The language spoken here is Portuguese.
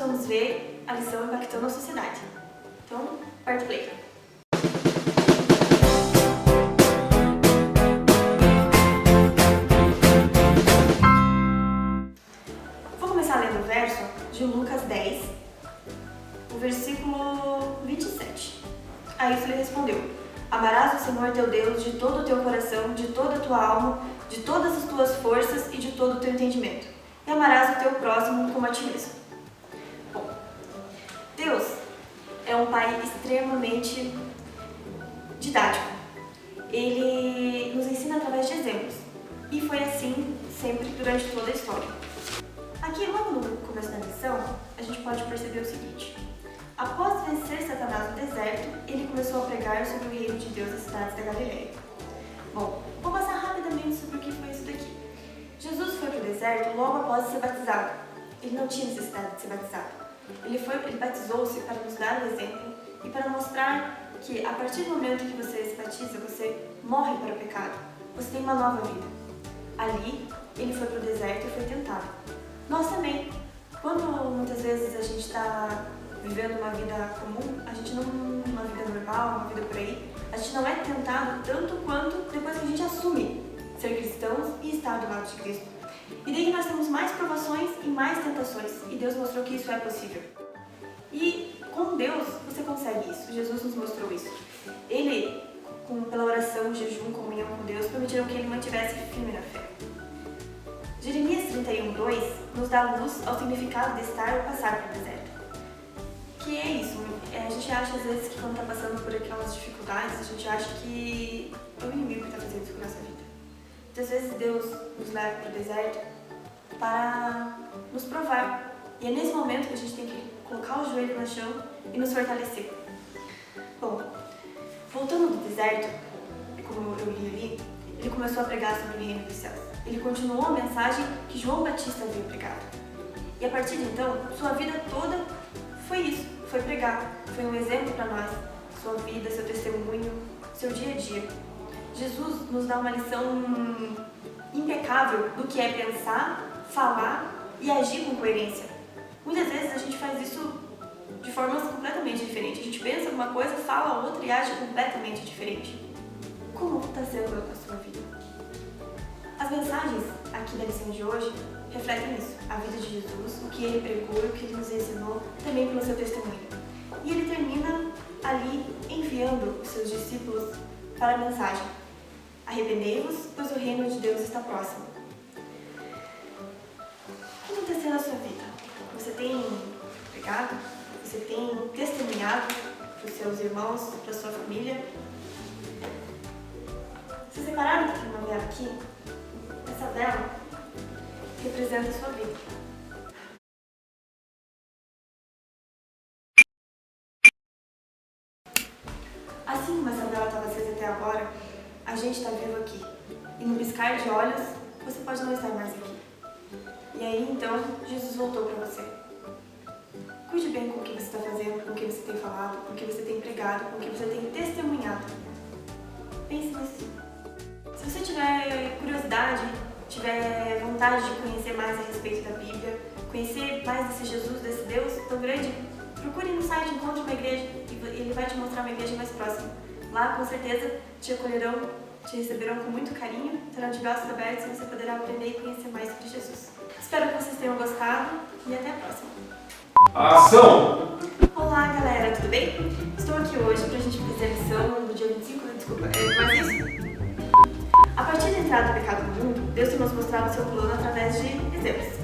vamos ver a lição impactando a sociedade. Então, aperta o play. Vou começar lendo o verso de Lucas 10, o versículo 27. A isso ele respondeu: Amarás o Senhor teu Deus de todo o teu coração, de toda a tua alma, de todas as tuas forças e de todo o teu entendimento. E amarás o teu próximo como a ti mesmo. Bom, Deus é um Pai extremamente didático. Ele nos ensina através de exemplos. E foi assim sempre durante toda a história. Aqui, logo no começo da lição, a gente pode perceber o seguinte. Após vencer Satanás no deserto, ele começou a pregar sobre o reino de Deus nas cidades da Galileia. Bom, vou passar rapidamente sobre o que foi isso daqui. Jesus foi para o deserto logo após ser batizado. Ele não tinha necessidade de ser batizado. Ele batizou-se para nos dar o exemplo e para mostrar que a partir do momento que você se batiza, você morre para o pecado. Você tem uma nova vida. Ali, ele foi para o deserto e foi tentado. Nós também. Quando muitas vezes a gente está vivendo uma vida comum, a gente não, uma vida normal, uma vida por aí, a gente não é tentado tanto quanto depois que a gente assume ser cristãos e estar do lado de Cristo. E daí nós temos mais provações e mais tentações, e Deus mostrou que isso é possível. E com Deus você consegue isso, Jesus nos mostrou isso. Ele, pela oração, jejum, comunhão com Deus, permitiram que ele mantivesse firme na fé. Jeremias 31:2 nos dá luz ao significado de estar ou passar pelo deserto. Que é isso, a gente acha às vezes que quando está passando por aquelas dificuldades, a gente acha que é o inimigo que está fazendo isso com a nossa vida. Muitas vezes Deus nos leva para o deserto para nos provar. E é nesse momento que a gente tem que colocar o joelho no chão e nos fortalecer. Bom, voltando do deserto, como eu li ali, ele começou a pregar sobre o reino dos céus. Ele continuou a mensagem que João Batista havia pregado. E a partir de então, sua vida toda foi isso, foi pregar. Foi um exemplo para nós, sua vida, seu testemunho, seu dia a dia. Jesus nos dá uma lição impecável do que é pensar, falar e agir com coerência. Muitas vezes a gente faz isso de formas completamente diferentes. A gente pensa uma coisa, fala outra e age completamente diferente. Como está sendo a sua vida? As mensagens aqui da lição de hoje refletem isso, a vida de Jesus, o que ele pregou, o que ele nos ensinou, também pelo seu testemunho. E ele termina ali enviando os seus discípulos para a mensagem: arrependei-vos, pois o reino de Deus está próximo. Como está sendo a sua vida? Você tem pregado? Você tem testemunhado para os seus irmãos, para a sua família? Vocês separaram que tem uma vela aqui? Essa vela representa a sua vida. Assim como essa vela estava acesa até agora, a gente está vivo aqui. E no piscar de olhos, você pode não estar mais aqui. E aí, então, Jesus voltou para você. Cuide bem com o que você está fazendo, com o que você tem falado, com o que você tem pregado, com o que você tem testemunhado. Pense nisso. Se você tiver curiosidade, tiver vontade de conhecer mais a respeito da Bíblia, conhecer mais desse Jesus, desse Deus tão grande, procure no site, encontre uma igreja e ele vai te mostrar uma igreja mais próxima. Lá, com certeza, te acolherão, te receberão com muito carinho, terão de braços abertos e você poderá aprender e conhecer mais sobre Jesus. Espero que vocês tenham gostado e até a próxima. Ação! Olá, galera, tudo bem? Estou aqui hoje para a gente fazer a lição do dia 25, mas isso. A partir da entrada do pecado no mundo, Deus tem nos mostrado o seu plano através de exemplos.